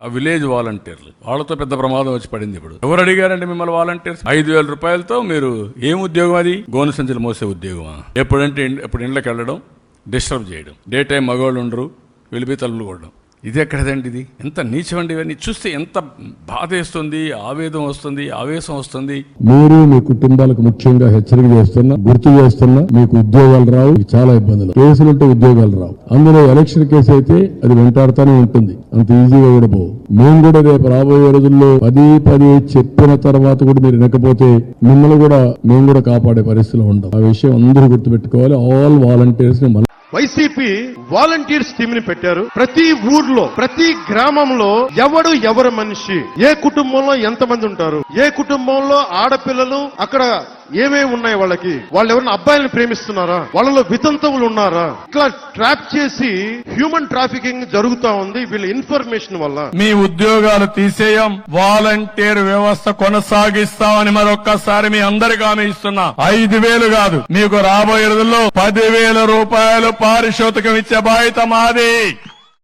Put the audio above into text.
ఆ విలేజ్ వాలంటీర్లు వాళ్ళతో పెద్ద ప్రమాదం వచ్చి పడింది. ఇప్పుడు ఎవరు అడిగారంటే మిమ్మల్ని వాలంటీర్స్ 5,000 రూపాయలతో మీరు ఏం ఉద్యోగం అది? గోను సంచులు మోసే ఉద్యోగమా? ఎప్పుడు ఇండ్లకి వెళ్ళడం, డిస్టర్బ్ చేయడం, డే టైం మగవాళ్ళు ఉండరు, వెళ్ళిపోయి తలుపులు కొట్టడం. ఇది ఎక్కడదండి? ఇది ఎంత నీచమండి! ఇవన్నీ చూస్తే ఎంత బాధ వేస్తుంది, ఆవేదన వస్తుంది, ఆవేశం వస్తుంది. మీరు మీ కుటుంబాలకు ముఖ్యంగా హెచ్చరిక చేస్తున్నా, గుర్తు చేస్తున్నా, మీకు ఉద్యోగాలు రావు, చాలా ఇబ్బందులు. కేసులుంటే ఉద్యోగాలు రావు. అందులో ఎలక్షన్ కేసు అయితే అది వెంటాడుతూనే ఉంటుంది, అంత ఈజీగా కూడా పోవు. మేము కూడా రేపు రాబోయే రోజుల్లో 10 చెప్పిన తర్వాత కూడా మీరు వినకపోతే మిమ్మల్ని కూడా మేము కూడా కాపాడే పరిస్థితిలో ఉంటాం. ఆ విషయం అందరూ గుర్తుపెట్టుకోవాలి. ఆల్ వాలంటీర్స్ ని వైసీపీ వాలంటీర్స్ టీమ్ ని పెట్టారు. ప్రతి ఊర్లో, ప్రతి గ్రామంలో ఎవరు మనిషి, ఏ కుటుంబంలో ఎంతమంది ఉంటారు, ఏ కుటుంబంలో ఆడపిల్లలు, అక్కడ ఏమేమి ఉన్నాయి, వాళ్ళు ఎవరైనా అబ్బాయిలను ప్రేమిస్తున్నారా, వాళ్ళలో వితంతువులు ఉన్నారా, ఇట్లా ట్రాప్ చేసి హ్యూమన్ ట్రాఫికింగ్ జరుగుతా ఉంది వీళ్ళ ఇన్ఫర్మేషన్ వల్ల. మీ ఉద్యోగాలు తీసేయం, వాలంటీర్ వ్యవస్థ కొనసాగిస్తామని మరొక్కసారి మీ అందరికీ హామీ ఇస్తున్నా. 5,000 కాదు, మీకు రాబోయే రోజుల్లో 10,000 రూపాయలు పారితోషికం ఇచ్చే బాధ్యత మాది.